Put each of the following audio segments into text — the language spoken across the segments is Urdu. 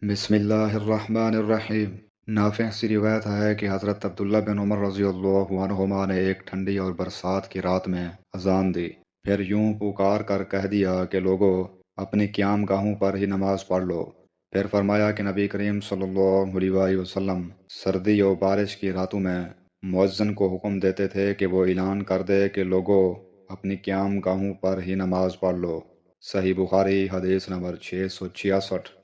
بسم اللہ الرحمن الرحیم۔ نافع سے روایت ہے کہ حضرت عبداللہ بن عمر رضی اللہ عنہما نے ایک ٹھنڈی اور برسات کی رات میں اذان دی، پھر یوں پکار کر کہہ دیا کہ لوگو اپنی قیام گاہوں پر ہی نماز پڑھ لو۔ پھر فرمایا کہ نبی کریم صلی اللہ علیہ وآلہ وسلم سردی اور بارش کی راتوں میں مؤذن کو حکم دیتے تھے کہ وہ اعلان کر دے کہ لوگو اپنی قیام گاہوں پر ہی نماز پڑھ لو۔ صحیح بخاری حدیث نمبر 666۔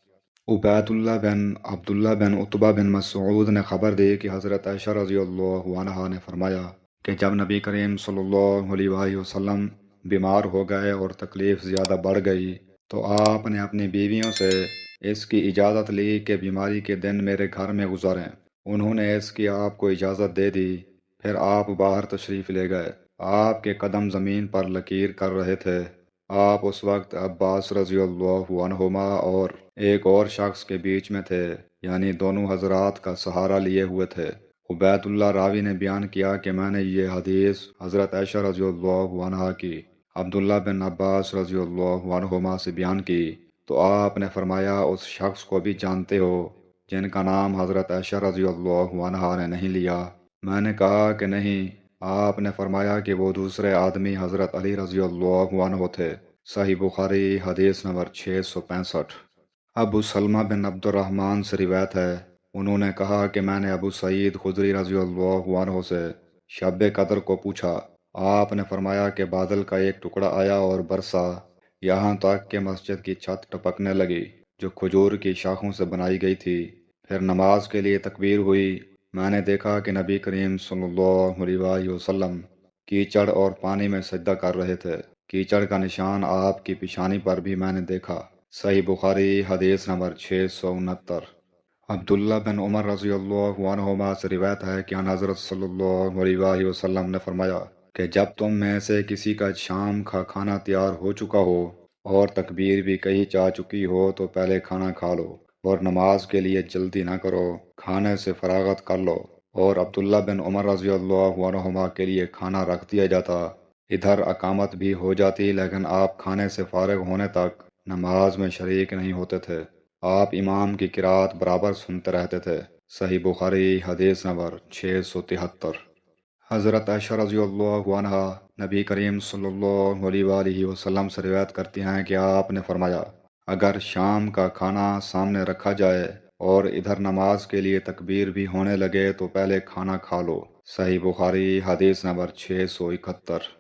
عبید اللہ بن عبداللہ بن عتبہ بن مسعود نے خبر دی کہ حضرت عائشہ رضی اللہ عنہا نے فرمایا کہ جب نبی کریم صلی اللہ علیہ وآلہ وسلم بیمار ہو گئے اور تکلیف زیادہ بڑھ گئی تو آپ نے اپنی بیویوں سے اس کی اجازت لی کہ بیماری کے دن میرے گھر میں گزاریں۔ انہوں نے اس کی آپ کو اجازت دے دی، پھر آپ باہر تشریف لے گئے۔ آپ کے قدم زمین پر لکیر کر رہے تھے۔ آپ اس وقت عباس رضی اللہ عنہما اور ایک اور شخص کے بیچ میں تھے، یعنی دونوں حضرات کا سہارا لیے ہوئے تھے۔ عبید اللہ راوی نے بیان کیا کہ میں نے یہ حدیث حضرت عائشہ رضی اللہ عنہا کی عبداللہ بن عباس رضی اللہ عنہما سے بیان کی تو آپ نے فرمایا اس شخص کو بھی جانتے ہو جن کا نام حضرت عائشہ رضی اللہ عنہا نے نہیں لیا؟ میں نے کہا کہ نہیں۔ آپ نے فرمایا کہ وہ دوسرے آدمی حضرت علی رضی اللہ عنہ تھے۔ صحیح بخاری حدیث نمبر 665۔ ابو سلمہ بن عبد الرحمن سے روایت ہے، انہوں نے کہا کہ میں نے ابو سعید خدری رضی اللہ عنہ سے شب قدر کو پوچھا۔ آپ نے فرمایا کہ بادل کا ایک ٹکڑا آیا اور برسا یہاں تک کہ مسجد کی چھت ٹپکنے لگی جو کھجور کی شاخوں سے بنائی گئی تھی۔ پھر نماز کے لیے تکبیر ہوئی۔ میں نے دیکھا کہ نبی کریم صلی اللہ علیہ وآلہ وسلم کیچڑ اور پانی میں سجدہ کر رہے تھے۔ کیچڑ کا نشان آپ کی پیشانی پر بھی میں نے دیکھا۔ صحیح بخاری حدیث نمبر 669۔ عبداللہ بن عمر رضی اللہ عنہما سے روایت ہے کہ ان حضرت صلی اللہ علیہ وآلہ وسلم نے فرمایا کہ جب تم میں سے کسی کا شام کا کھانا تیار ہو چکا ہو اور تکبیر بھی کہی جا چکی ہو تو پہلے کھانا کھا لو اور نماز کے لیے جلدی نہ کرو، کھانے سے فراغت کر لو۔ اور عبداللہ بن عمر رضی اللہ عنہما کے لیے کھانا رکھ دیا جاتا، ادھر اقامت بھی ہو جاتی، لیکن آپ کھانے سے فارغ ہونے تک نماز میں شریک نہیں ہوتے تھے۔ آپ امام کی قرات برابر سنتے رہتے تھے۔ صحیح بخاری حدیث نمبر 673۔ حضرت عائشہ رضی اللہ عنہا نبی کریم صلی اللہ علیہ وآلہ وسلم سے روایت کرتی ہیں کہ آپ نے فرمایا اگر شام کا کھانا سامنے رکھا جائے اور ادھر نماز کے لیے تکبیر بھی ہونے لگے تو پہلے کھانا کھا لو۔ صحیح بخاری حدیث نمبر 671۔